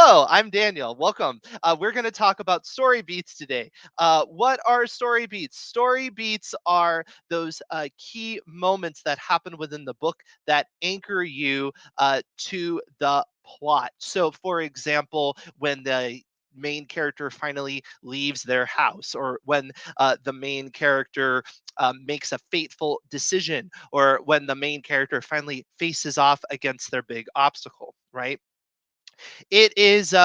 Hello, I'm Daniel. Welcome. We're going to talk about story beats today. What are story beats? Story beats are those key moments that happen within the book that anchor you to the plot. So, for example, when the main character finally leaves their house, or when the main character makes a fateful decision, or when the main character finally faces off against their big obstacle, right? It is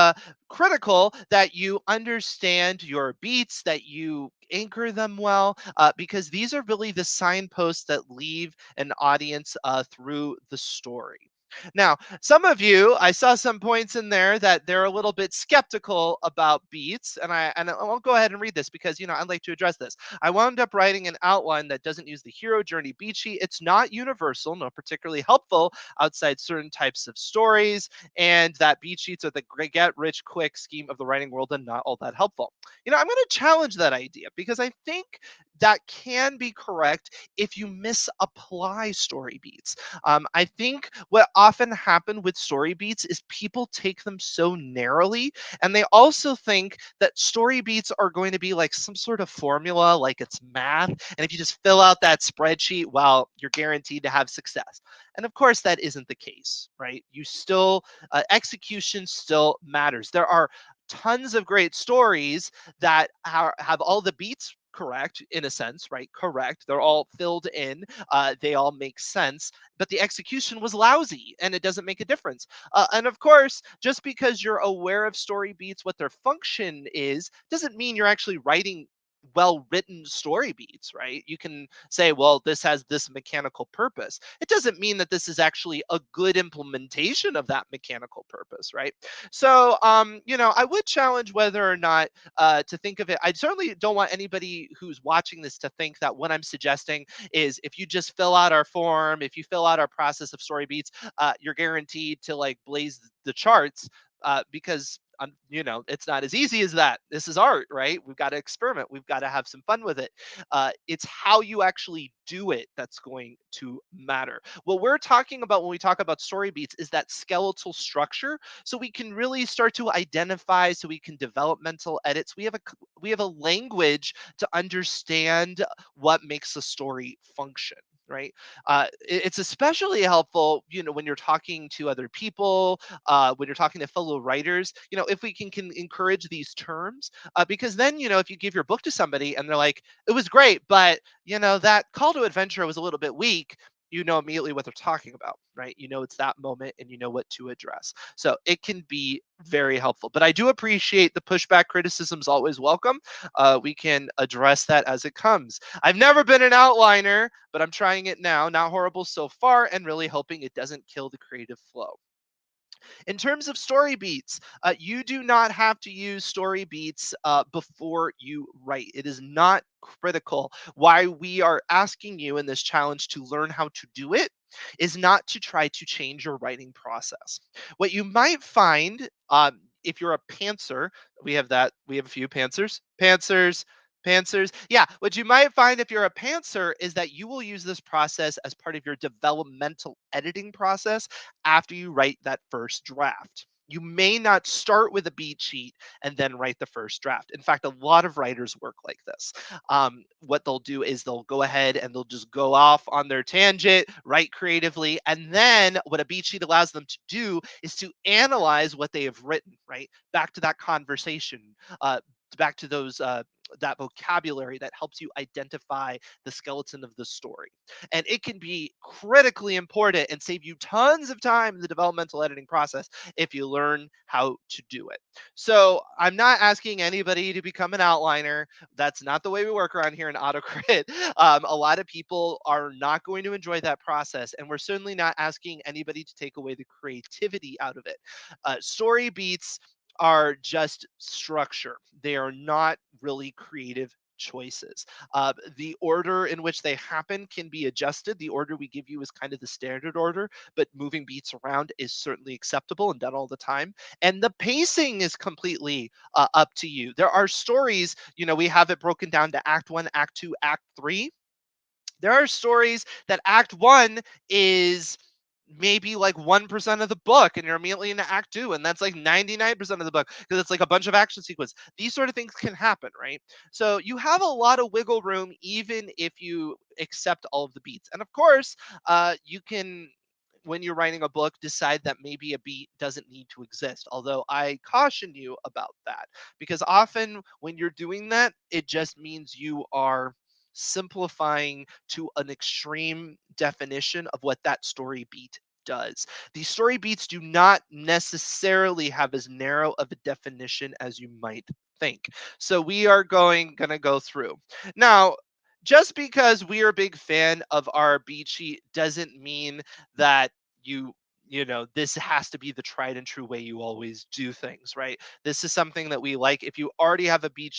critical that you understand your beats, that you anchor them well, because these are really the signposts that leave an audience through the story. Now, some of you, I saw some points in there that they're a little bit skeptical about beats, and I won't go ahead and read this because I'd like to address this. I wound up writing an outline that doesn't use the hero journey beat sheet. It's not universal, nor particularly helpful outside certain types of stories, and that beat sheets are the get rich quick scheme of the writing world and not all that helpful. I'm going to challenge that idea because I think that can be correct if you misapply story beats. I think what often happen with story beats is people take them so narrowly, and they also think that story beats are going to be like some sort of formula, like it's math. And if you just fill out that spreadsheet, well, you're guaranteed to have success. And of course, that isn't the case, right? You still execution still matters. There are tons of great stories that have all the beats correct, in a sense, right? Correct. They're all filled in. They all make sense, but the execution was lousy and it doesn't make a difference. And of course, just because you're aware of story beats, what their function is, doesn't mean you're actually writing well written story beats, right? You can say, well, this has this mechanical purpose. It doesn't mean that this is actually a good implementation of that mechanical purpose, right? So, I would challenge whether or not to think of it. I certainly don't want anybody who's watching this to think that what I'm suggesting is if you just fill out our form, if you fill out our process of story beats, you're guaranteed to like blaze the charts, because it's not as easy as that. This is art, right? We've got to experiment. We've got to have some fun with it. It's how you actually do it that's going to matter. What we're talking about when we talk about story beats is that skeletal structure, so we can really start to identify, so we can develop mental edits. We have a language to understand what makes a story function, right? It's especially helpful, when you're talking to other people, when you're talking to fellow writers, if we can encourage these terms, because then, if you give your book to somebody and they're like, it was great, but, that call to adventure was a little bit weak, you know immediately what they're talking about, right? It's that moment and you know what to address. So it can be very helpful. But I do appreciate the pushback. Criticism is always welcome. We can address that as it comes. I've never been an outliner, but I'm trying it now. Not horrible so far, and really hoping it doesn't kill the creative flow. In terms of story beats, you do not have to use story beats before you write. It is not critical. Why we are asking you in this challenge to learn how to do it is not to try to change your writing process. What you might find, if you're a pantser, we have a few pantsers. Yeah, what you might find if you're a pantser is that you will use this process as part of your developmental editing process after you write that first draft. You may not start with a beat sheet and then write the first draft. In fact, a lot of writers work like this. What they'll do is they'll go ahead and they'll just go off on their tangent, write creatively, and then what a beat sheet allows them to do is to analyze what they have written, right? Back to that conversation, uh, back to those that vocabulary that helps you identify the skeleton of the story. And it can be critically important and save you tons of time in the developmental editing process if you learn how to do it. So I'm not asking anybody to become an outliner. That's not the way we work around here in AutoCrit. A lot of people are not going to enjoy that process, and we're certainly not asking anybody to take away the creativity out of it. Story beats are just structure. They are not really creative choices. The order in which they happen can be adjusted. The order we give you is kind of the standard order, but moving beats around is certainly acceptable and done all the time. And the pacing is completely up to you. There are stories, we have it broken down to Act 1, Act 2, Act 3. There are stories that Act 1 is maybe like 1% of the book and you're immediately into act 2 and that's like 99% of the book because it's like a bunch of action sequence. These sort of things can happen, right? So you have a lot of wiggle room even if you accept all of the beats. And of course, you can, when you're writing a book, decide that maybe a beat doesn't need to exist. Although I caution you about that because often when you're doing that, it just means you are simplifying to an extreme definition of what that story beat does. These story beats do not necessarily have as narrow of a definition as you might think. So we are going to go through. Now, just because we are a big fan of our beat sheet doesn't mean that you this has to be the tried and true way you always do things, right? This is something that we like. If you already have a beat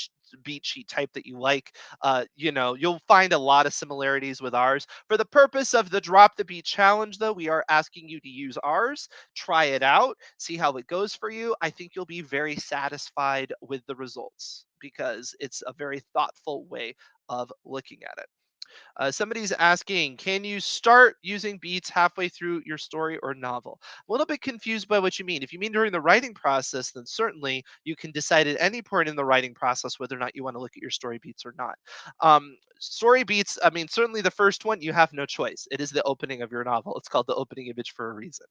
sheet type that you like, you'll find a lot of similarities with ours. For the purpose of the drop the beat challenge, though, we are asking you to use ours, try it out, see how it goes for you. I think you'll be very satisfied with the results because it's a very thoughtful way of looking at it. Somebody's asking, can you start using beats halfway through your story or novel? A little bit confused by what you mean. If you mean during the writing process, then certainly you can decide at any point in the writing process whether or not you want to look at your story beats or not. Story beats, I mean, certainly the first one, you have no choice. It is the opening of your novel. It's called the opening image for a reason.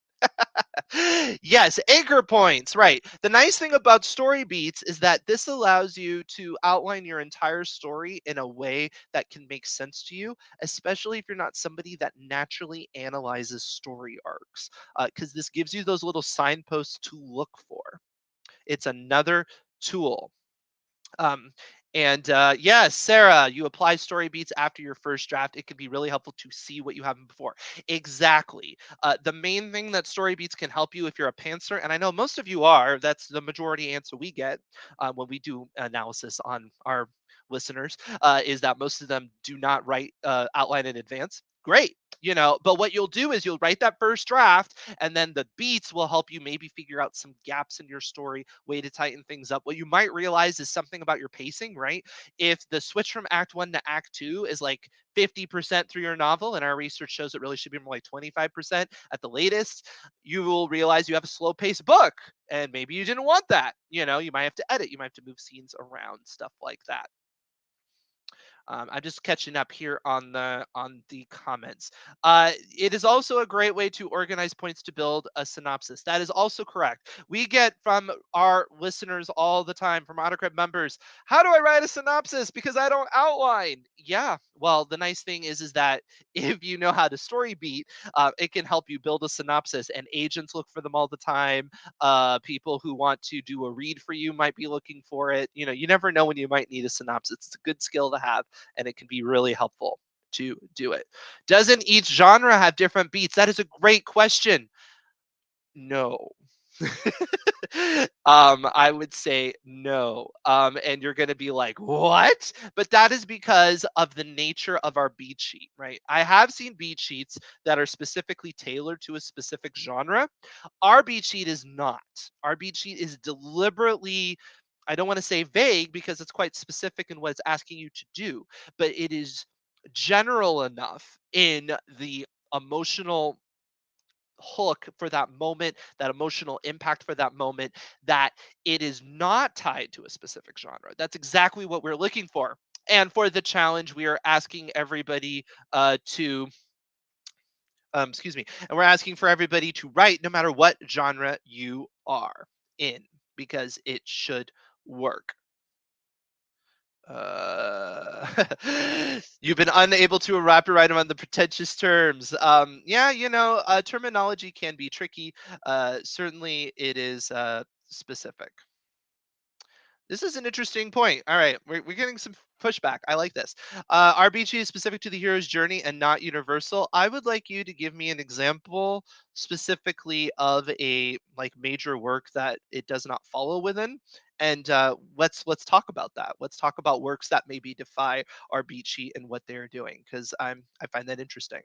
Yes, anchor points, right. The nice thing about story beats is that this allows you to outline your entire story in a way that can make sense to you, especially if you're not somebody that naturally analyzes story arcs, because this gives you those little signposts to look for. It's another tool. Um, and yes, Sarah, you apply story beats after your first draft. It can be really helpful to see what you haven't before. Exactly. The main thing that story beats can help you if you're a pantser, and I know most of you are. That's the majority answer we get when we do analysis on our listeners. Is that most of them do not write outline in advance. Great. But what you'll do is you'll write that first draft and then the beats will help you maybe figure out some gaps in your story, way to tighten things up. What you might realize is something about your pacing, right? If the switch from act 1 to act 2 is like 50% through your novel, and our research shows it really should be more like 25% at the latest, you will realize you have a slow paced book, and maybe you didn't want that. You might have to edit, you might have to move scenes around, stuff like that. I'm just catching up here on the comments. It is also a great way to organize points to build a synopsis. That is also correct. We get from our listeners all the time, from Autocrat members, how do I write a synopsis because I don't outline? Yeah, well, the nice thing is that if you know how to story beat, it can help you build a synopsis. And agents look for them all the time. People who want to do a read for you might be looking for it. You never know when you might need a synopsis. It's a good skill to have and it can be really helpful to do it. Doesn't each genre have different beats? That is a great question. No. I would say no. And you're going to be like, what? But that is because of the nature of our beat sheet, right? I have seen beat sheets that are specifically tailored to a specific genre. Our beat sheet is not. Our beat sheet is deliberately, I don't want to say vague because it's quite specific in what it's asking you to do, but it is general enough in the emotional hook for that moment, that emotional impact for that moment, that it is not tied to a specific genre. That's exactly what we're looking for. And for the challenge, we are asking everybody to, excuse me, and we're asking for everybody to write no matter what genre you are in because it should work. Uh, you've been unable to wrap your item on the pretentious terms. Yeah, terminology can be tricky. Certainly, it is specific. This is an interesting point. All right, we're getting some pushback. I like this. RBG is specific to the hero's journey and not universal. I would like you to give me an example specifically of a like major work that it does not follow within, and let's talk about that. Let's talk about works that maybe defy RBG and what they're doing because I find that interesting.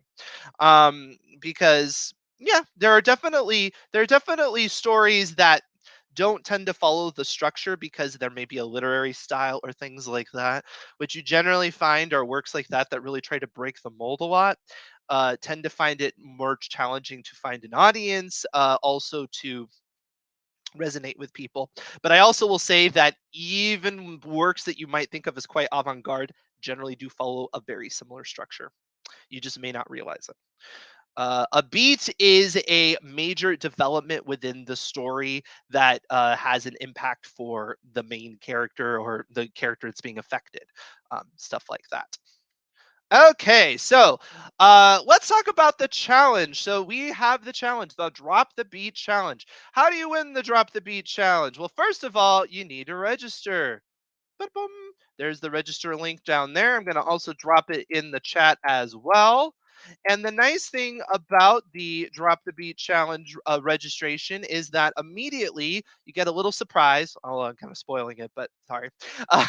Because yeah, there are definitely stories that don't tend to follow the structure because there may be a literary style or things like that. What you generally find are works like that that really try to break the mold a lot. tend to find it more challenging to find an audience, also to resonate with people. But I also will say that even works that you might think of as quite avant garde generally do follow a very similar structure. You just may not realize it. A beat is a major development within the story that has an impact for the main character or the character that's being affected, stuff like that. Okay, so let's talk about the challenge. So we have the challenge, the Drop the Beat challenge. How do you win the Drop the Beat challenge? Well, first of all, you need to register. Ba-dum. There's the register link down there. I'm going to also drop it in the chat as well. And the nice thing about the Drop the Beat Challenge registration is that immediately you get a little surprise. Oh, I'm kind of spoiling it, but sorry. Uh,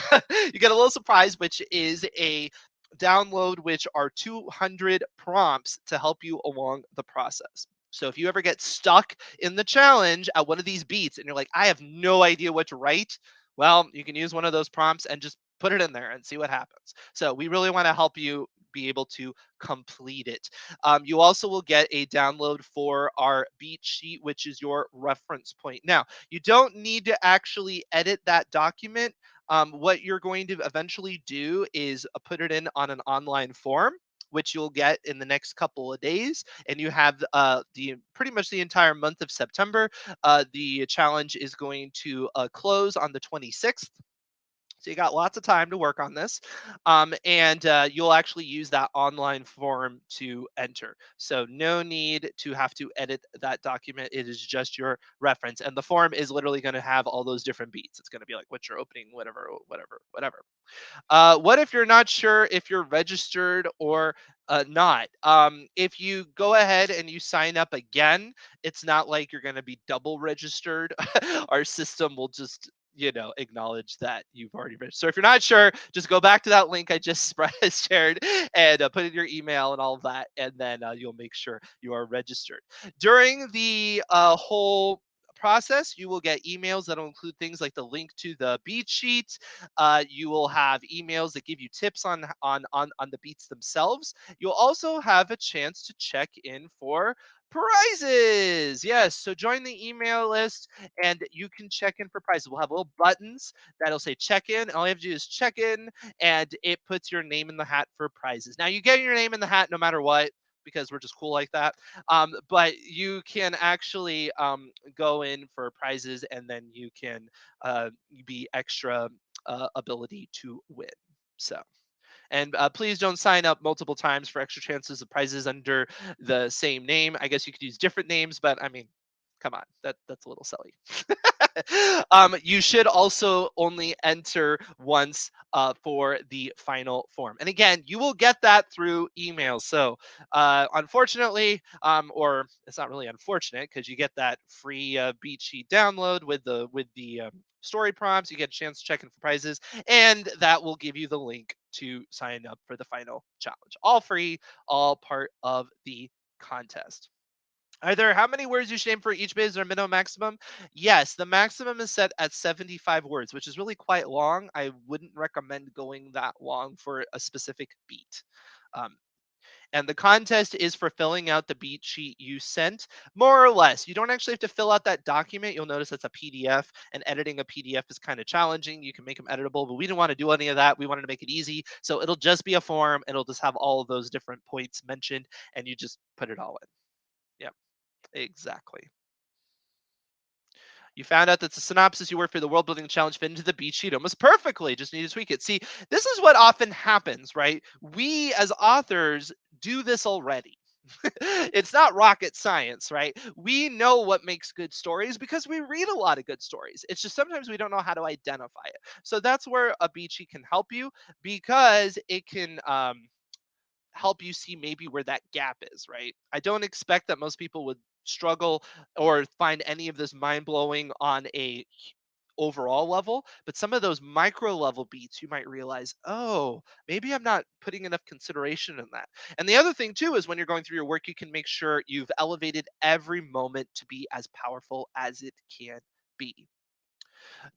you get a little surprise, which is a download, which are 200 prompts to help you along the process. So if you ever get stuck in the challenge at one of these beats and you're like, I have no idea what to write, well, you can use one of those prompts and just put it in there and see what happens. So we really want to help you be able to complete it. You also will get a download for our beat sheet, which is your reference point. Now, you don't need to actually edit that document. What you're going to eventually do is put it in on an online form, which you'll get in the next couple of days, and you have the pretty much the entire month of September. The challenge is going to close on the 26th. So you got lots of time to work on this, and you'll actually use that online form to enter. So no need to have to edit that document. It is just your reference, and the form is literally going to have all those different beats. It's going to be like what's your opening, whatever, whatever, whatever. What if you're not sure if you're registered or not? If you go ahead and you sign up again, it's not like you're going to be double registered. Our system will just acknowledge that you've already registered. So if you're not sure, just go back to that link I just shared and put in your email and all of that, and then you'll make sure you are registered. During the whole process, you will get emails that will include things like the link to the beat sheet. You will have emails that give you tips on the beats themselves. You'll also have a chance to check in for prizes. Yes, so join the email list and you can check in for prizes. We'll have little buttons that'll say check in. All you have to do is check in and it puts your name in the hat for prizes. Now you get your name in the hat no matter what because we're just cool like that. But you can actually go in for prizes and then you can be extra ability to win. So, and please don't sign up multiple times for extra chances of prizes under the same name. I guess you could use different names, but I mean, come on, that's a little silly. You should also only enter once for the final form. And again, you will get that through email. So unfortunately, or it's not really unfortunate because you get that free beat sheet download with the story prompts. You get a chance to check in for prizes, and that will give you the link to sign up for the final challenge. All free, all part of the contest. Are there how many words you should aim for each bit? Is there a minimum maximum? Yes, the maximum is set at 75 words, which is really quite long. I wouldn't recommend going that long for a specific beat. Um, and the contest is for filling out the beat sheet you sent, more or less. You don't actually have to fill out that document. You'll notice it's a PDF, and editing a PDF is kind of challenging. You can make them editable, but we didn't want to do any of that. We wanted to make it easy. So it'll just be a form. It'll just have all of those different points mentioned, and you just put it all in. Yeah. Exactly. You found out that the synopsis you worked for the world building challenge fit into the beat sheet almost perfectly. Just need to tweak it. See, this is what often happens, right? We as authors do this already. It's not rocket science, right? We know what makes good stories because we read a lot of good stories. It's just sometimes we don't know how to identify it. So that's where a beat sheet can help you because it can help you see maybe where that gap is, right? I don't expect that most people would struggle or find any of this mind blowing on a overall level, but some of those micro level beats you might realize, oh, maybe I'm not putting enough consideration in that. And the other thing too is when you're going through your work, you can make sure you've elevated every moment to be as powerful as it can be.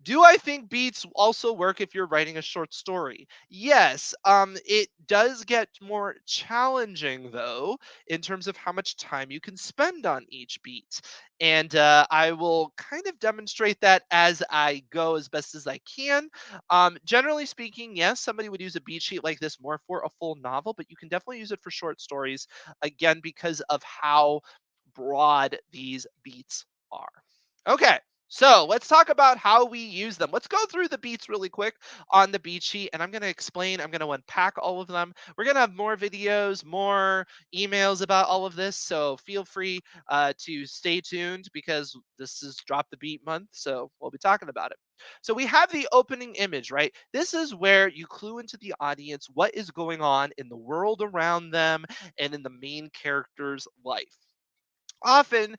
Do I think beats also work if you're writing a short story? Yes. It does get more challenging though, in terms of how much time you can spend on each beat. And I will kind of demonstrate that as I go as best as I can. Generally speaking, yes, somebody would use a beat sheet like this more for a full novel, but you can definitely use it for short stories, again, because of how broad these beats are. Okay. So let's talk about how we use them. Let's go through the beats really quick on the beat sheet, and I'm going to explain, I'm going to unpack all of them. We're going to have more videos, more emails about all of this. So feel free to stay tuned because this is Drop the Beat month. So we'll be talking about it. So we have the opening image, right? This is where you clue into the audience what is going on in the world around them and in the main character's life. Often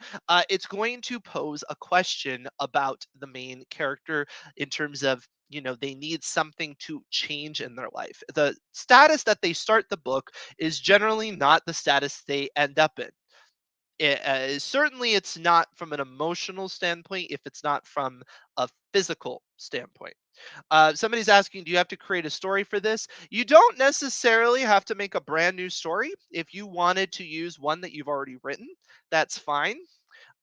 it's going to pose a question about the main character in terms of, they need something to change in their life. The status that they start the book is generally not the status they end up in. Certainly it's not from an emotional standpoint if it's not from a physical standpoint. Somebody's asking, do you have to create a story for this? You don't necessarily have to make a brand new story. If you wanted to use one that you've already written, that's fine.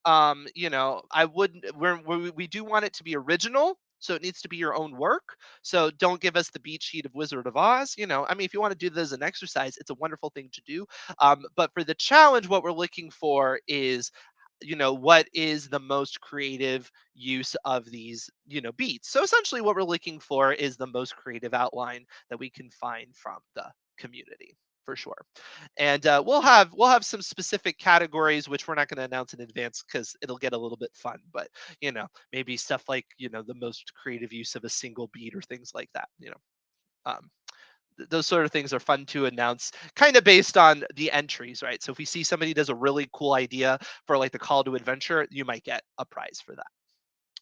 I wouldn't, we do want it to be original, so it needs to be your own work. So don't give us the beat sheet of Wizard of Oz. I mean, if you want to do this as an exercise, it's a wonderful thing to do. But for the challenge, what we're looking for is, what is the most creative use of these, beats. So essentially what we're looking for is the most creative outline that we can find from the community, for sure. And we'll have some specific categories which we're not going to announce in advance because it'll get a little bit fun. But maybe stuff like, the most creative use of a single beat or things like that. Um, those sort of things are fun to announce, kind of based on the entries, right? So if we see somebody does a really cool idea for like the call to adventure, you might get a prize for that.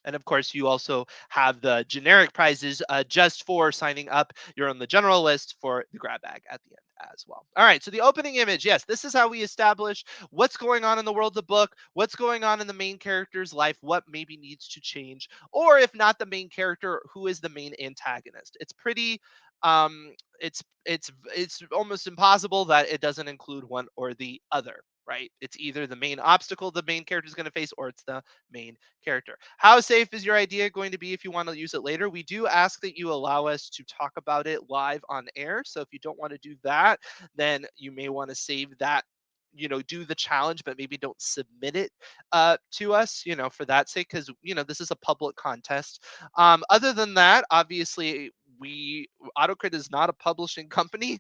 And of course, you also have the generic prizes just for signing up. You're on the general list for the grab bag at the end as well. All right, so the opening image, yes, this is how we establish what's going on in the world of the book, what's going on in the main character's life, what maybe needs to change, or if not the main character, who is the main antagonist. It's pretty it's almost impossible that it doesn't include one or the other, right? It's either the main obstacle the main character is going to face or it's the main character. How safe is your idea going to be if you want to use it later? We do ask that you allow us to talk about it live on air. So if you don't want to do that, then you may want to save that, do the challenge, but maybe don't submit it to us, for that sake, because, this is a public contest. Other than that, obviously, we AutoCrit is not a publishing company,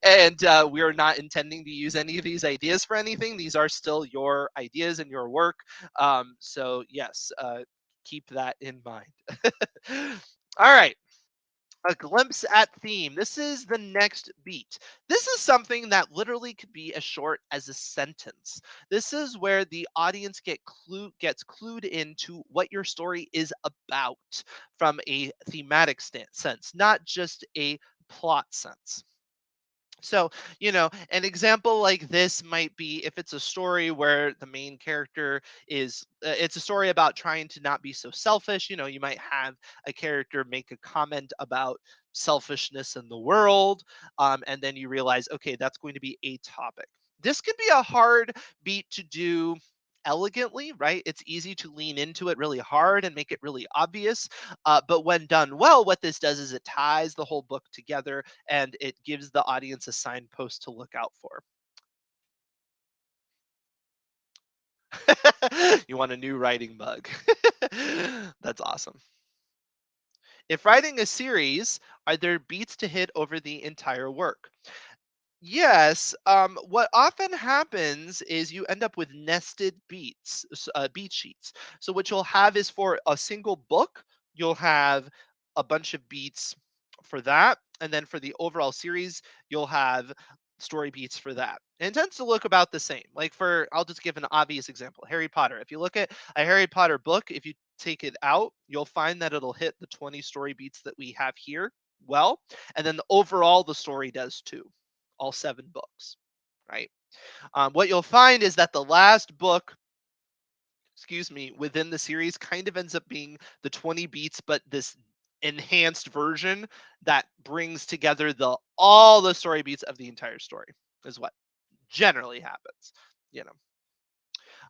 and we are not intending to use any of these ideas for anything. These are still your ideas and your work. So yes, keep that in mind. All right. A glimpse at theme. This is the next beat. This is something that literally could be as short as a sentence. This is where the audience gets clued into what your story is about from a thematic sense, not just a plot sense. So, an example like this might be if it's a story where the main character it's a story about trying to not be so selfish. You might have a character make a comment about selfishness in the world, and then you realize, okay, that's going to be a topic. This can be a hard beat to do elegantly, right? It's easy to lean into it really hard and make it really obvious. But when done well, what this does is it ties the whole book together and it gives the audience a signpost to look out for. You want a new writing bug. That's awesome. If writing a series, are there beats to hit over the entire work? Yes. What often happens is you end up with nested beat sheets. So what you'll have is for a single book, you'll have a bunch of beats for that, and then for the overall series, you'll have story beats for that. And it tends to look about the same. Like I'll just give an obvious example, Harry Potter. If you look at a Harry Potter book, if you take it out, you'll find that it'll hit the 20 story beats that we have here well, and then overall the story does too, all 7 books, right? What you'll find is that the last book excuse me, within the series kind of ends up being the 20 beats, but this enhanced version that brings together the all the story beats of the entire story is what generally happens, you know.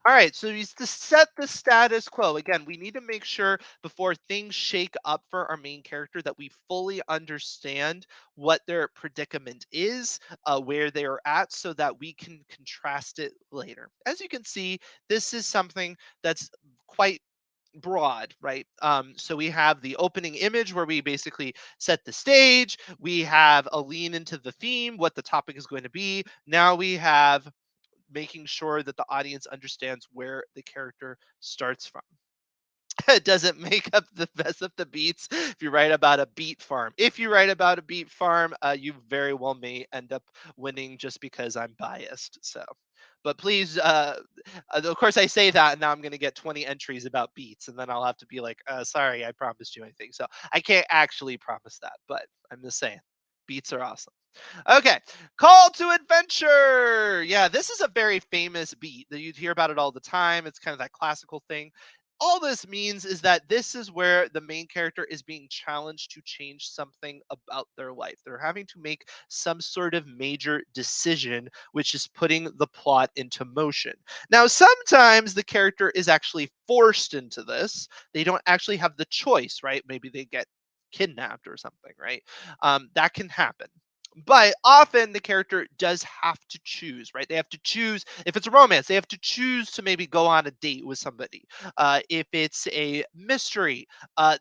All right, so he's to set the status quo. Again, we need to make sure before things shake up for our main character that we fully understand what their predicament is, where they are at, so that we can contrast it later. As you can see, this is something that's quite broad, right? So we have the opening image where we basically set the stage. We have a lean into the theme, what the topic is going to be. Now we have making sure that the audience understands where the character starts from. It doesn't make up the best of the beats if you write about a beet farm. If you write about a beet farm, you very well may end up winning just because I'm biased. So, but please, of course, I say that, and now I'm going to get 20 entries about beets, and then I'll have to be like, sorry, I promised you anything. So I can't actually promise that, but I'm just saying, beets are awesome. Okay, call to adventure. Yeah, this is a very famous beat that you'd hear about it all the time. It's kind of that classical thing. All this means is that this is where the main character is being challenged to change something about their life. They're having to make some sort of major decision, which is putting the plot into motion. Now, sometimes the character is actually forced into this. They don't actually have the choice, right? Maybe they get kidnapped or something, right? That can happen, but often the character does have to choose, right? They have to choose. If it's a romance, they have to choose to maybe go on a date with somebody. If it's a mystery,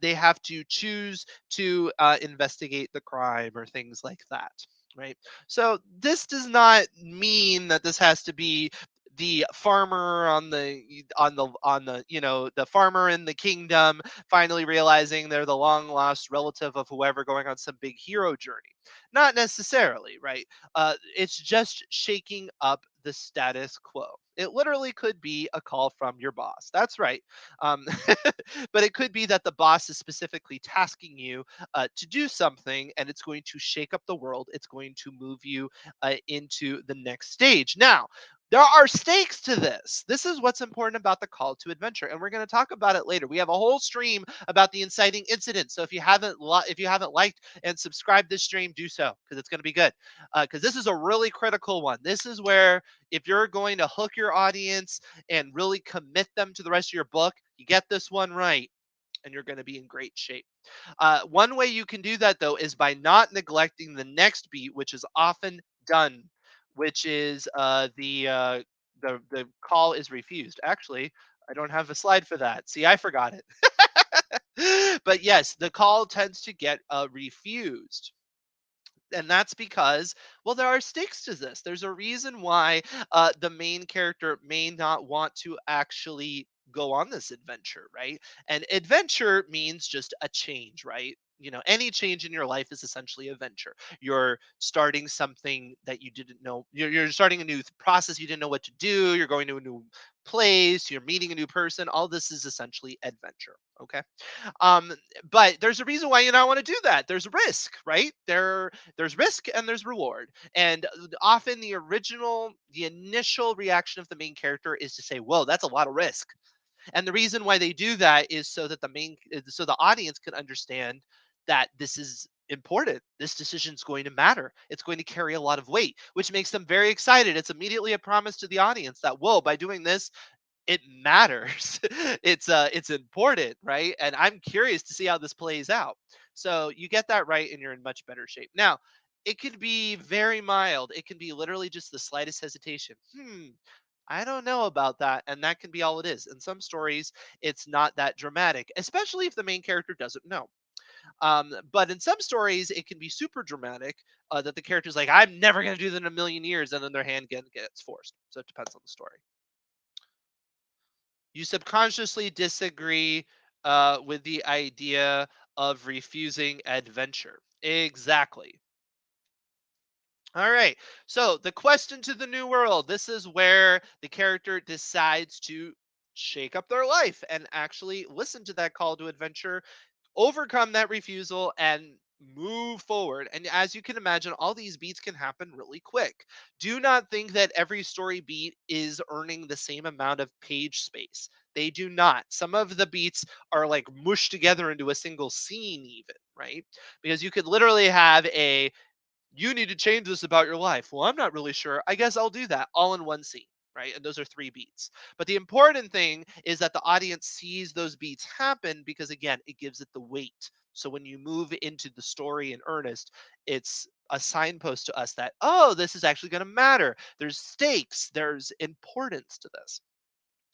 they have to choose to investigate the crime or things like that, right? So this does not mean that this has to be the farmer on the the farmer in the kingdom finally realizing they're the long lost relative of whoever, going on some big hero journey. Not necessarily, right? It's just shaking up the status quo. It literally could be a call from your boss. That's right. Um, but it could be that the boss is specifically tasking you to do something, and it's going to shake up the world. It's going to move you into the next stage. Now, there are stakes to this. This is what's important about the call to adventure, and we're going to talk about it later. We have a whole stream about the inciting incident. So if you haven't liked and subscribe this stream, do so because it's going to be good. Because this is a really critical one. This is where if you're going to hook your audience and really commit them to the rest of your book, you get this one right, and you're going to be in great shape. One way you can do that though is by not neglecting the next beat, which is often done, which is the call is refused. Actually, I don't have a slide for that. See, I forgot it. But yes, the call tends to get refused, and that's because, well, there are stakes to this. There's a reason why the main character may not want to actually go on this adventure, right? And adventure means just a change, right? Any change in your life is essentially a venture. You're starting something that you didn't know. You're starting a new process you didn't know what to do. You're going to a new place. You're meeting a new person. All this is essentially adventure. Okay. um but there's a reason why you not want to do that. There's risk, right? There's risk and there's reward, and often the initial reaction of the main character is to say, whoa, that's a lot of risk. And the reason why they do that is so the audience can understand that this is important. This decision is going to matter. It's going to carry a lot of weight, which makes them very excited. It's immediately a promise to the audience that, whoa, by doing this, it matters. It's important, right? And I'm curious to see how this plays out. So you get that right and you're in much better shape. Now, it could be very mild. It can be literally just the slightest hesitation. I don't know about that. And that can be all it is. In some stories, it's not that dramatic, especially if the main character doesn't know. But in some stories, it can be super dramatic, that the character's like, I'm never going to do that in a million years. And then their hand gets forced. So it depends on the story. You subconsciously disagree with the idea of refusing adventure. Exactly. All right. So the question to the new world. This is where the character decides to shake up their life and actually listen to that call to adventure, overcome that refusal, and move forward. And as you can imagine, all these beats can happen really quick. Do not think that every story beat is earning the same amount of page space. They do not. Some of the beats are like mushed together into a single scene, even, right? Because you could literally have a you need to change this about your life. Well, I'm not really sure. I guess I'll do that all in one scene, right? And those are three beats. But the important thing is that the audience sees those beats happen because, again, it gives it the weight. So when you move into the story in earnest, it's a signpost to us that, oh, this is actually going to matter. There's stakes, there's importance to this.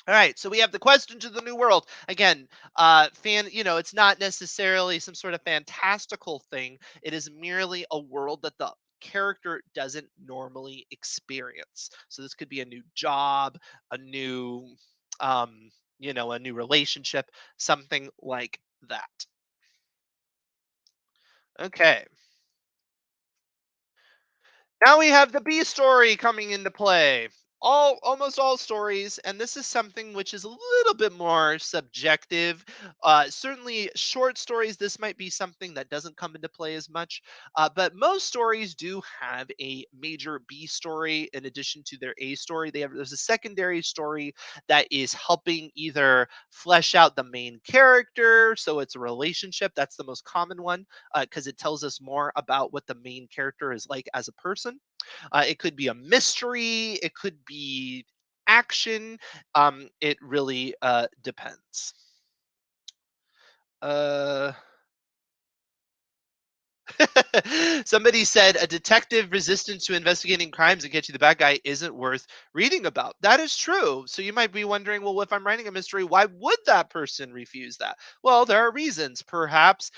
All right, so we have the question to the new world. Again, it's not necessarily some sort of fantastical thing. It is merely a world that the character doesn't normally experience. So this could be a new job, a new, a new relationship, something like that. Okay. Now we have the B story coming into play. Almost all stories, and this is something which is a little bit more subjective. Certainly, short stories. This might be something that doesn't come into play as much, but most stories do have a major B story in addition to their A story. There's a secondary story that is helping either flesh out the main character, so it's a relationship. That's the most common one because it tells us more about what the main character is like as a person. It could be a mystery, it could be action. It really depends. Uh, Somebody said a detective resistant to investigating crimes and catching the bad guy isn't worth reading about. That is true. So you might be wondering, well, if I'm writing a mystery, why would that person refuse that? Well, there are reasons. Perhaps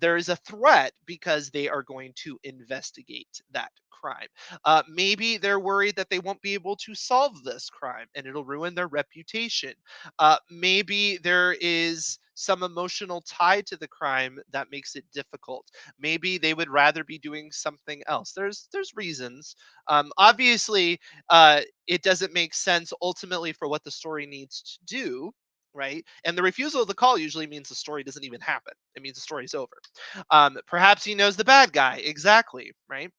there is a threat because they are going to investigate that crime. Maybe they're worried that they won't be able to solve this crime and it'll ruin their reputation. Maybe there is some emotional tie to the crime that makes it difficult. Maybe they would rather be doing something else. There's reasons. Obviously, it doesn't make sense ultimately for what the story needs to do, right? And the refusal of the call usually means the story doesn't even happen. It means the story's over. Perhaps he knows the bad guy, exactly, right?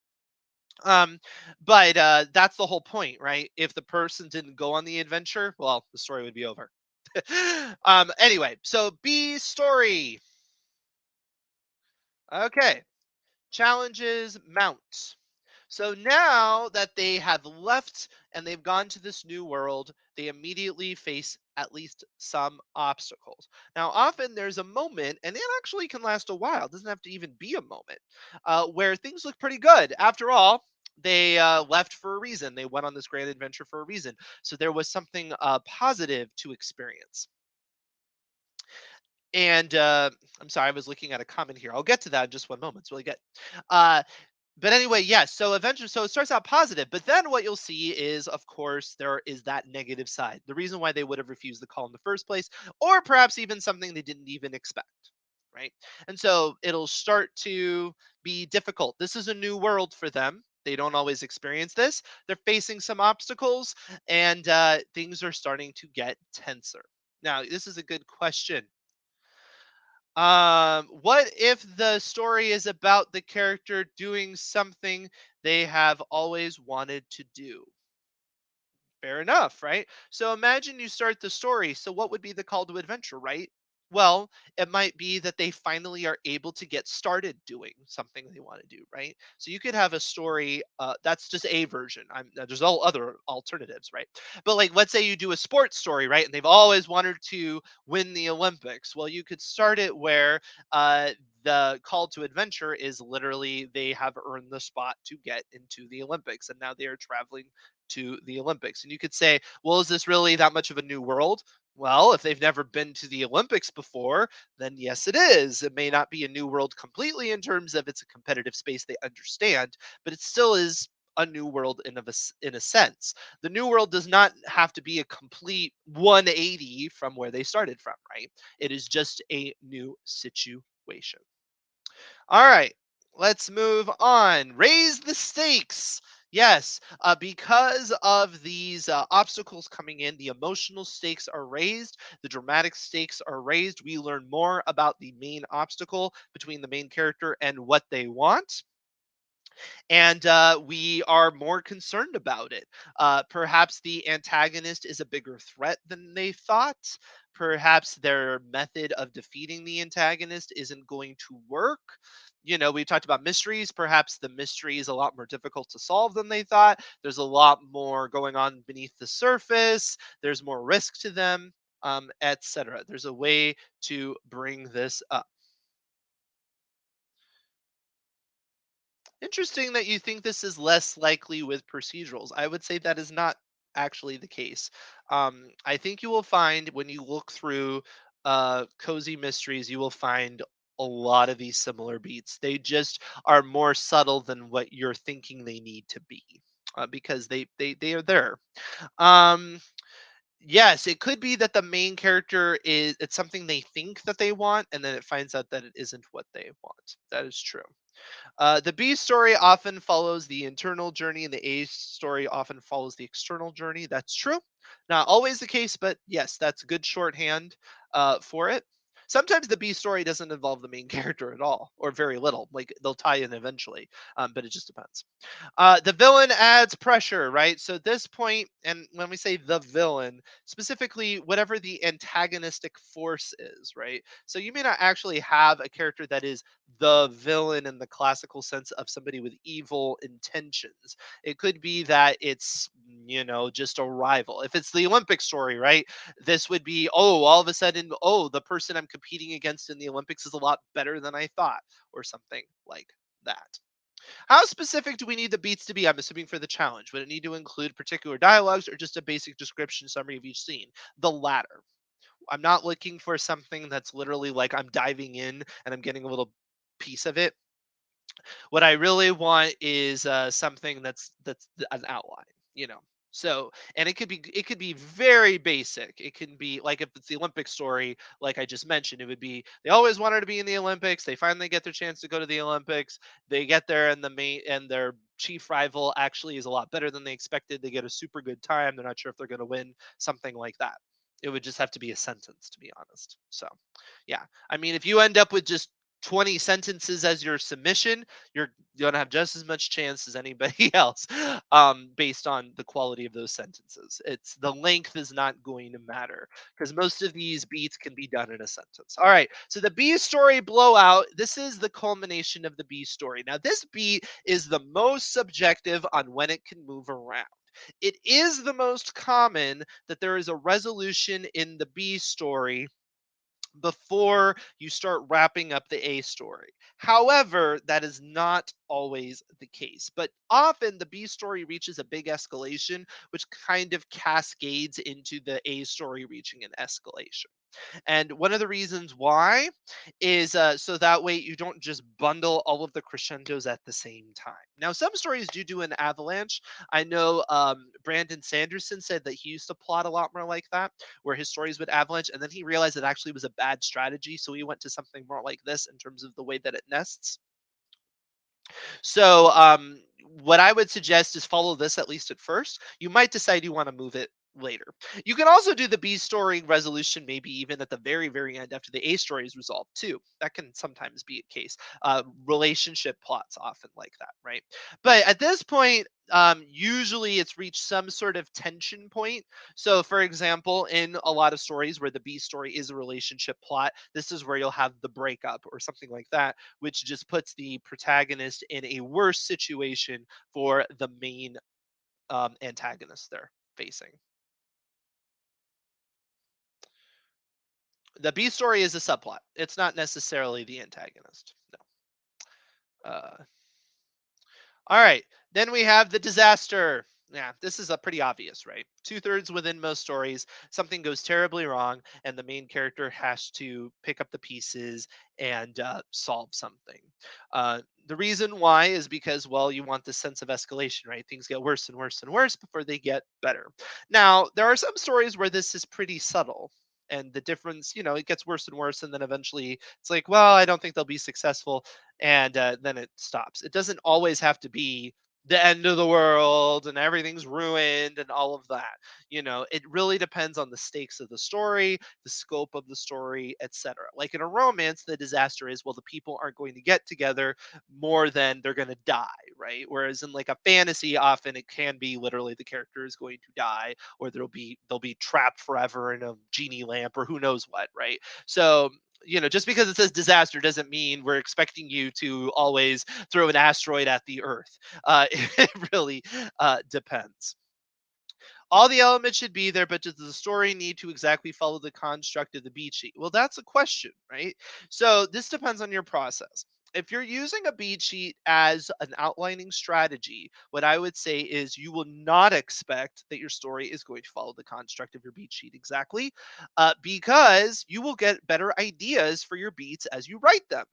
um but that's the whole point, right? If the person didn't go on the adventure, well, the story would be over. Anyway, so B story. Okay. Challenges mount. So now that they have left and they've gone to this new world, they immediately face at least some obstacles. Now, often there's a moment, and it actually can last a while, it doesn't have to even be a moment, where things look pretty good. After all, they left for a reason. They went on this grand adventure for a reason. So there was something positive to experience. And I'm sorry, I was looking at a comment here. I'll get to that in just one moment. It's really good. Uh, but anyway, yes. So eventually, so it starts out positive, but then what you'll see is, of course, there is that negative side. The reason why they would have refused the call in the first place, or perhaps even something they didn't even expect, right? And so it'll start to be difficult. This is a new world for them. They don't always experience this. They're facing some obstacles, and things are starting to get tenser. Now, this is a good question. What if the story is about the character doing something they have always wanted to do? Fair enough, right? So imagine you start the story. So what would be the call to adventure, right? Well, it might be that they finally are able to get started doing something they want to do, right? So you could have a story. That's just a version. There's all other alternatives, right? But like, let's say you do a sports story, right? And they've always wanted to win the Olympics. Well, you could start it where the call to adventure is literally they have earned the spot to get into the Olympics, and now they are traveling to the Olympics. And you could say, well, is this really that much of a new world? Well, if they've never been to the Olympics before, then yes, it is. It may not be a new world completely in terms of it's a competitive space they understand, but it still is a new world in a sense. The new world does not have to be a complete 180 from where they started from, right? It is just a new situation. All right, let's move on. Raise the stakes. Yes, because of these obstacles coming in, the emotional stakes are raised, the dramatic stakes are raised. We learn more about the main obstacle between the main character and what they want. and we are more concerned about it. Perhaps the antagonist is a bigger threat than they thought. Perhaps their method of defeating the antagonist isn't going to work. We talked about mysteries. Perhaps the mystery is a lot more difficult to solve than they thought. There's a lot more going on beneath the surface. There's more risk to them, etc. There's a way to bring this up. Interesting that you think this is less likely with procedurals. I would say that is not actually the case. I think you will find when you look through cozy mysteries, you will find a lot of these similar beats. They just are more subtle than what you're thinking they need to be, because they are there. Um, yes, it could be that the main character is it's something they think that they want, and then it finds out that it isn't what they want. That is true. The B story often follows the internal journey, and the A story often follows the external journey. That's true. Not always the case, but yes, that's good shorthand for it. Sometimes the B story doesn't involve the main character at all, or very little. Like they'll tie in eventually, but it just depends. The villain adds pressure, right? So at this point, and when we say the villain, specifically whatever the antagonistic force is, right? So you may not actually have a character that is the villain in the classical sense of somebody with evil intentions. It could be that it's, just a rival. If it's the Olympic story, right? This would be, oh, all of a sudden, oh, the person I'm competing against in the Olympics is a lot better than I thought, or something like that. How specific do we need the beats to be? I'm assuming for the challenge. Would it need to include particular dialogues or just a basic description summary of each scene? The latter. I'm not looking for something that's literally like I'm diving in and I'm getting a little piece of it. What I really want is something that's an outline, you know. So, and it could be very basic. It can be like if it's the Olympic story, like I just mentioned, it would be they always wanted to be in the Olympics. They finally get their chance to go to the Olympics. They get there, and their chief rival actually is a lot better than they expected. They get a super good time. They're not sure if they're going to win. Something like that. It would just have to be a sentence, to be honest. So, yeah. I mean, if you end up with just 20 sentences as your submission, you're gonna have just as much chance as anybody else, based on the quality of those sentences. It's the length is not going to matter because most of these beats can be done in a sentence. All right, so the B story blowout. This is the culmination of the B story. Now, this beat is the most subjective on when it can move around. It is the most common that there is a resolution in the B story before you start wrapping up the A story. However, that is not always the case. But often the B story reaches a big escalation, which kind of cascades into the A story reaching an escalation. And one of the reasons why is so that way you don't just bundle all of the crescendos at the same time. Now, some stories do an avalanche. I know Brandon Sanderson said that he used to plot a lot more like that, where his stories would avalanche, and then he realized it actually was a bad strategy. So he went to something more like this in terms of the way that it nests. So, what I would suggest is follow this at least at first. You might decide you want to move it later. You can also do the B story resolution, maybe even at the very, very end after the A story is resolved, too. That can sometimes be a case. Relationship plots often like that, right? But at this point, usually it's reached some sort of tension point. So, for example, in a lot of stories where the B story is a relationship plot, this is where you'll have the breakup or something like that, which just puts the protagonist in a worse situation for the main antagonist they're facing. The B story is a subplot. It's not necessarily the antagonist. No. All right. Then we have the disaster. Yeah, this is a pretty obvious, right? Two-thirds within most stories, something goes terribly wrong, and the main character has to pick up the pieces and solve something. The reason why is because, well, you want this sense of escalation, right? Things get worse and worse and worse before they get better. Now, there are some stories where this is pretty subtle. And the difference, it gets worse and worse, and then eventually it's like, well, I don't think they'll be successful, and then it stops. It doesn't always have to be the end of the world and everything's ruined and all of that. It really depends on the stakes of the story, the scope of the story, etc. Like in a romance, the disaster is, well, the people aren't going to get together more than they're going to die, right? Whereas in like a fantasy, often it can be literally the character is going to die, or they'll be trapped forever in a genie lamp, or who knows what, right? So just because it says disaster doesn't mean we're expecting you to always throw an asteroid at the earth. It really depends. All the elements should be there, but does the story need to exactly follow the construct of the beat sheet? Well, that's a question, right? So this depends on your process. If you're using a beat sheet as an outlining strategy, what I would say is you will not expect that your story is going to follow the construct of your beat sheet exactly, because you will get better ideas for your beats as you write them.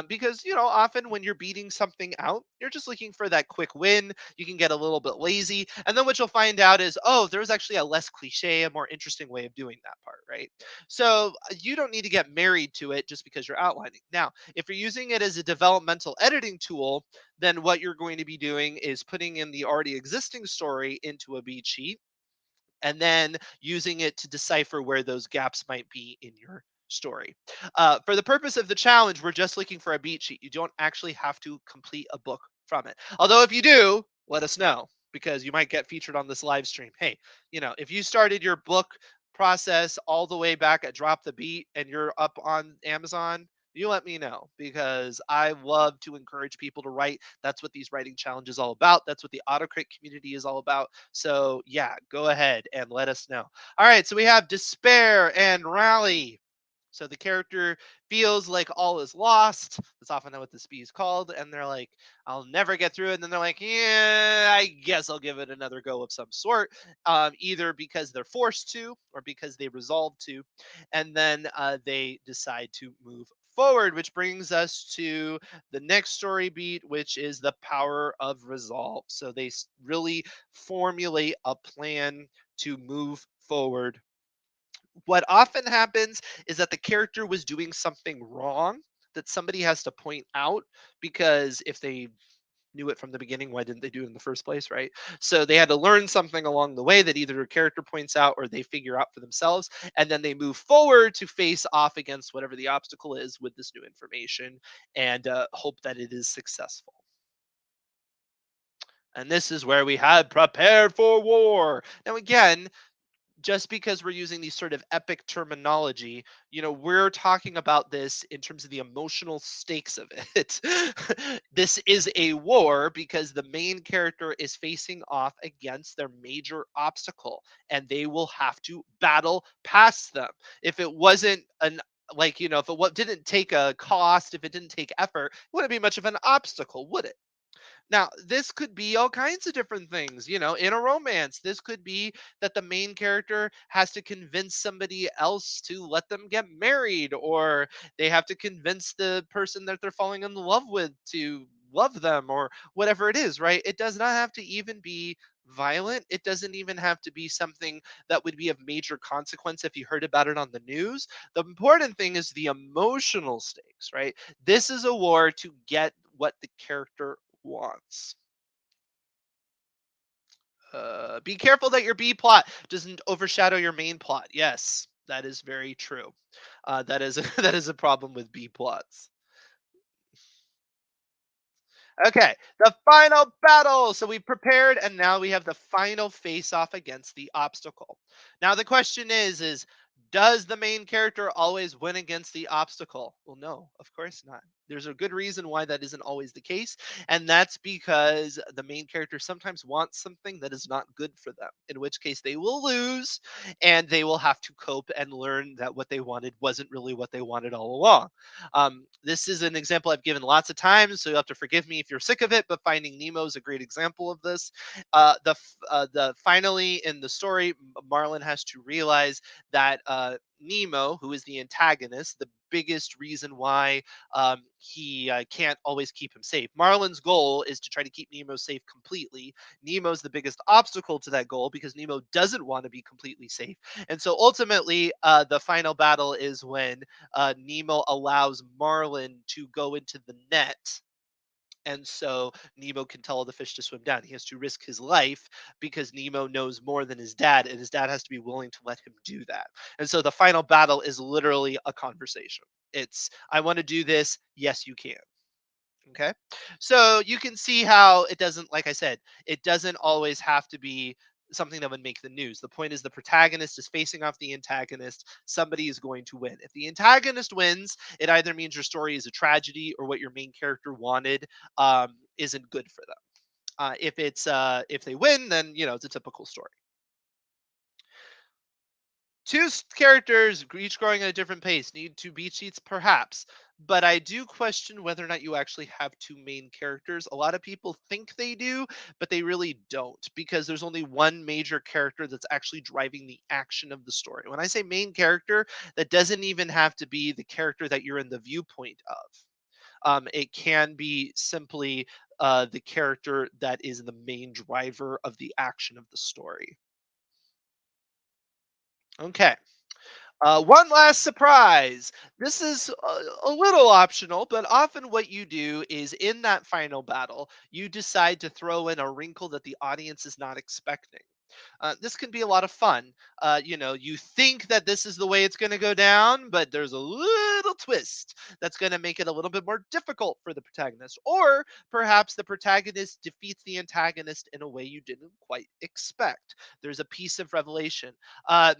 Because often when you're beating something out, you're just looking for that quick win. You can get a little bit lazy, and then what you'll find out is, oh, there's actually a less cliche, a more interesting way of doing that part, right? So you don't need to get married to it just because you're outlining. Now, if you're using it as a developmental editing tool, then what you're going to be doing is putting in the already existing story into a beat sheet, and then using it to decipher where those gaps might be in your story. For the purpose of the challenge, we're just looking for a beat sheet. You don't actually have to complete a book from it. Although, if you do, let us know, because you might get featured on this live stream. Hey, if you started your book process all the way back at Drop the Beat and you're up on Amazon, you let me know, because I love to encourage people to write. That's what these writing challenges all about. That's what the autocrit community is all about. So yeah, go ahead and let us know. All right, so we have despair and rally. So the character feels like all is lost. That's often what this bee is called. And they're like, I'll never get through it. And then they're like, yeah, I guess I'll give it another go of some sort, either because they're forced to or because they resolve to. And then they decide to move forward, which brings us to the next story beat, which is the power of resolve. So they really formulate a plan to move forward. What often happens is that the character was doing something wrong that somebody has to point out, because if they knew it from the beginning, why didn't they do it in the first place, right? So they had to learn something along the way that either a character points out or they figure out for themselves, and then they move forward to face off against whatever the obstacle is with this new information, and hope that it is successful. And this is where we had prepare for war. Now, again, just because we're using these sort of epic terminology, we're talking about this in terms of the emotional stakes of it. This is a war because the main character is facing off against their major obstacle, and they will have to battle past them. If it wasn't an if didn't take a cost, if it didn't take effort, it wouldn't be much of an obstacle, would it? Now, this could be all kinds of different things. In a romance, this could be that the main character has to convince somebody else to let them get married, or they have to convince the person that they're falling in love with to love them, or whatever it is, right? It does not have to even be violent. It doesn't even have to be something that would be of major consequence if you heard about it on the news. The important thing is the emotional stakes, right? This is a war to get what the character wants. Be careful that your B plot doesn't overshadow your main plot. Yes, that is very true. That is that is a problem with B plots. Okay, the final battle. So we prepared, and now we have the final face off against the obstacle. Now the question is does the main character always win against the obstacle? Well, no, of course not. There's a good reason why that isn't always the case, and that's because the main character sometimes wants something that is not good for them, in which case they will lose, and they will have to cope and learn that what they wanted wasn't really what they wanted all along. This is an example I've given lots of times, so you'll have to forgive me if you're sick of it. But Finding Nemo is a great example of this. The finally in the story, Marlin has to realize that Nemo, who is the antagonist, the biggest reason why he can't always keep him safe. Marlin's goal is to try to keep Nemo safe completely. Nemo's the biggest obstacle to that goal because Nemo doesn't want to be completely safe. And so ultimately, the final battle is when Nemo allows Marlin to go into the net And so Nemo can tell the fish to swim down. He has to risk his life because Nemo knows more than his dad, and his dad has to be willing to let him do that. And so the final battle is literally a conversation. It's, I want to do this. Yes, you can. Okay. So you can see how it doesn't, like I said, it doesn't always have to be something that would make the news. The point is the protagonist is facing off the antagonist. Somebody is going to win. If the antagonist wins, it either means your story is a tragedy or what your main character wanted isn't good for them. If they win, then it's a typical story. Characters, each growing at a different pace, need two beat sheets, perhaps. But I do question whether or not you actually have two main characters. A lot of people think they do, but they really don't because there's only one major character that's actually driving the action of the story. When I say main character, that doesn't even have to be the character that you're in the viewpoint of. It can be simply the character that is the main driver of the action of the story. Okay. One last surprise. This is a little optional, but often what you do is in that final battle, you decide to throw in a wrinkle that the audience is not expecting. This can be a lot of fun. You think that this is the way it's going to go down, but there's a little twist that's going to make it a little bit more difficult for the protagonist. Or perhaps the protagonist defeats the antagonist in a way you didn't quite expect. There's a piece of revelation.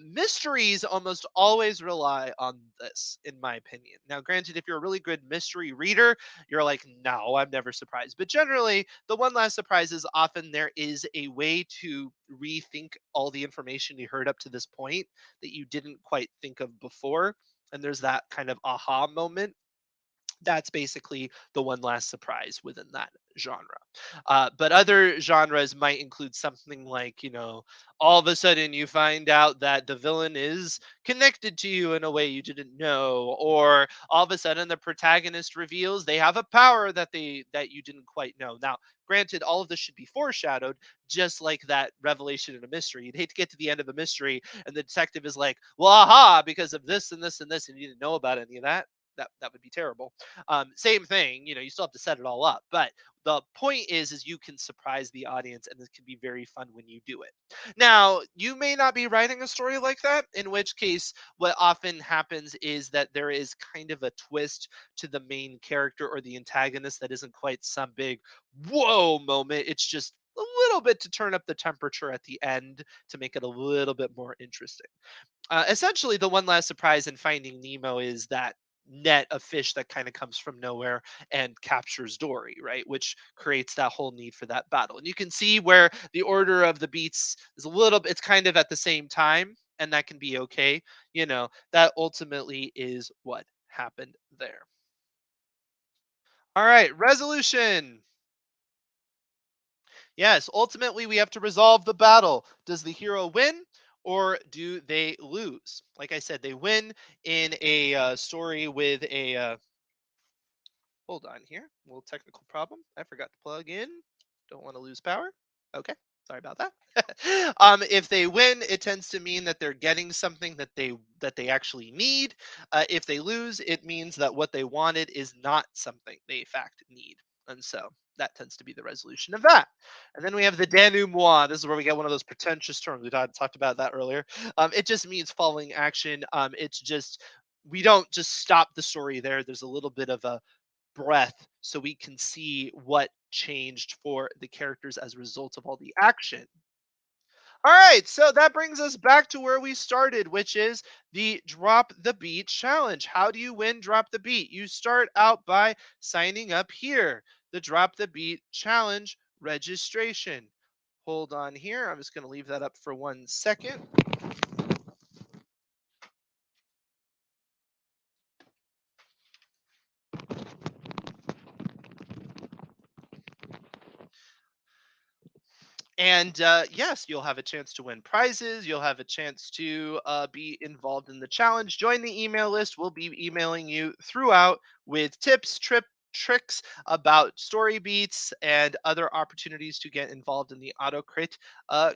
Mysteries almost always rely on this, in my opinion. Now, granted, if you're a really good mystery reader, you're like, no, I'm never surprised. But generally, the one last surprise is often there is a way to rethink all the information you heard up to this point that you didn't quite think of before. And there's that kind of aha moment. That's basically the one last surprise within that genre. But other genres might include something like, all of a sudden you find out that the villain is connected to you in a way you didn't know, or all of a sudden the protagonist reveals they have a power that you didn't quite know. Now, granted, all of this should be foreshadowed, just like that revelation in a mystery. You'd hate to get to the end of a mystery and the detective is like, well, aha, because of this and this and this, and you didn't know about any of that. That would be terrible. Same thing, you still have to set it all up, but the point is you can surprise the audience, and this can be very fun when you do it. Now, you may not be writing a story like that, in which case what often happens is that there is kind of a twist to the main character or the antagonist that isn't quite some big whoa moment. It's just a little bit to turn up the temperature at the end to make it a little bit more interesting. Essentially, the one last surprise in Finding Nemo is that net of fish that kind of comes from nowhere and captures Dory, right? Which creates that whole need for that battle. And you can see where the order of the beats is a little bit, it's kind of at the same time, and that can be okay. That ultimately is what happened there. All right, resolution. Yes, ultimately we have to resolve the battle. Does the hero win or do they lose? Like I said, they win in a story with a. Hold on here. A little technical problem. I forgot to plug in. Don't want to lose power. Okay. Sorry about that. If they win, it tends to mean that they're getting something that they actually need. If they lose, it means that what they wanted is not something they in fact need. And so that tends to be the resolution of that. And then we have the denouement. This is where we get one of those pretentious terms. We talked about that earlier. It just means following action. It's just we don't just stop the story there. There's a little bit of a breath so we can see what changed for the characters as a result of all the action. All right, so that brings us back to where we started, which is the drop the beat challenge. How do you win drop the beat? You start out by signing up here, the drop the beat challenge registration. Hold on here. I'm just going to leave that up for 1 second. And yes, you'll have a chance to win prizes. You'll have a chance to be involved in the challenge. Join the email list. We'll be emailing you throughout with tips, tricks about story beats and other opportunities to get involved in the AutoCrit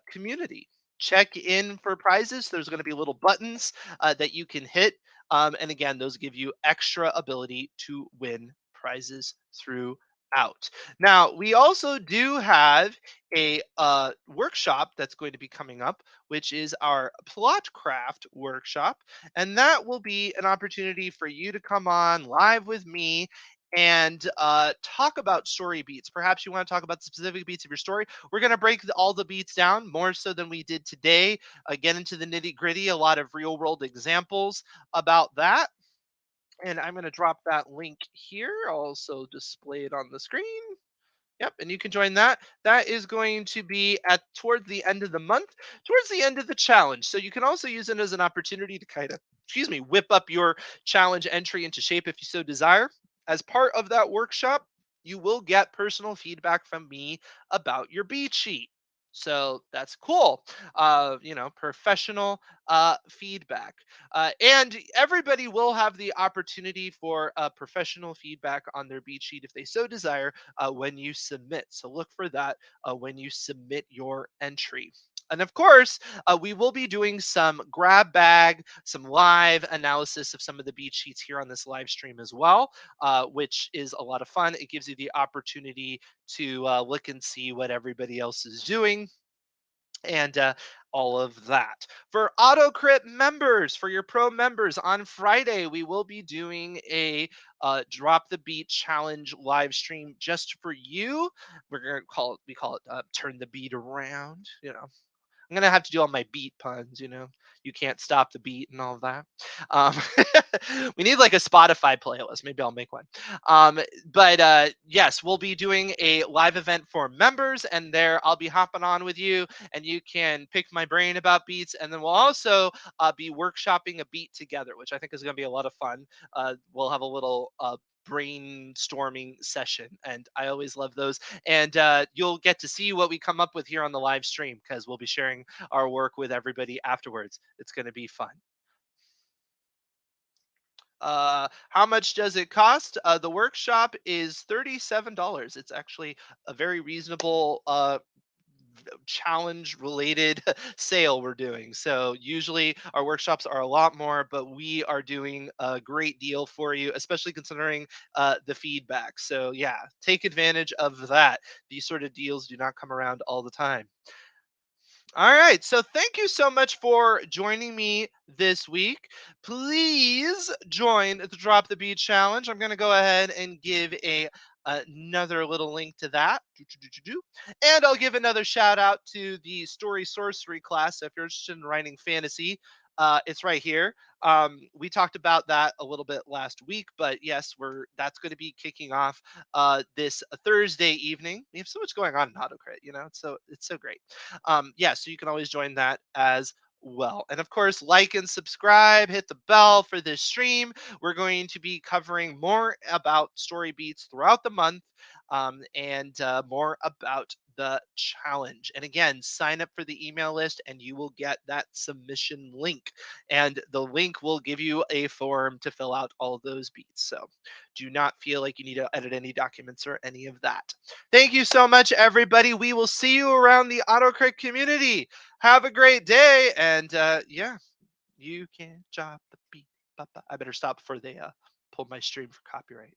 community. Check in for prizes. There's going to be little buttons that you can hit. And again, those give you extra ability to win prizes throughout. out. Now, we also do have a workshop that's going to be coming up, which is our plot craft workshop. And that will be an opportunity for you to come on live with me and talk about story beats. Perhaps you want to talk about the specific beats of your story. We're going to break all the beats down more so than we did today. Get into the nitty gritty, a lot of real world examples about that. And I'm going to drop that link here. I'll also display it on the screen. Yep, and you can join that. That is going to be at towards the end of the month, towards the end of the challenge. So you can also use it as an opportunity to kind of, excuse me, whip up your challenge entry into shape if you so desire. As part of that workshop, you will get personal feedback from me about your beat sheet. So that's cool. Professional feedback. And everybody will have the opportunity for professional feedback on their beat sheet if they so desire when you submit. So look for that when you submit your entry. And of course, we will be doing some grab bag, some live analysis of some of the beat sheets here on this live stream as well, which is a lot of fun. It gives you the opportunity to look and see what everybody else is doing and all of that. For AutoCrit members, for your pro members, on Friday we will be doing a drop the beat challenge live stream just for you. We're gonna call it turn the beat around. I'm gonna have to do all my beat puns. You can't stop the beat and all of that. Um, we need like a Spotify playlist. Maybe I'll make one. But yes, we'll be doing a live event for members, and there I'll be hopping on with you, and you can pick my brain about beats, and then we'll also be workshopping a beat together, which I think is going to be a lot of fun. We'll have a little brainstorming session, and I always love those. And you'll get to see what we come up with here on the live stream because we'll be sharing our work with everybody afterwards. It's going to be fun. How much does it cost? The workshop is $37. It's actually a very reasonable challenge related sale we're doing. So usually our workshops are a lot more, but we are doing a great deal for you, especially considering the feedback. So yeah, take advantage of that. These sort of deals do not come around all the time. All right. So thank you so much for joining me this week. Please join the Drop the Beat Challenge. I'm going to go ahead and give another little link to that. And I'll give another shout out to the Story Sorcery class. So if you're interested in writing fantasy, it's right here. We talked about that a little bit last week, but yes, that's going to be kicking off this Thursday evening. We have so much going on in AutoCrit, it's so great. Yeah, so you can always join that as well. And of course, like and subscribe, hit the bell for this stream. We're going to be covering more about story beats throughout the month and more about the challenge. And again, sign up for the email list and you will get that submission link. And the link will give you a form to fill out all of those beats. So do not feel like you need to edit any documents or any of that. Thank you so much, everybody. We will see you around the AutoCrit community. Have a great day. And yeah, you can drop the beat. I better stop before they pull my stream for copyright.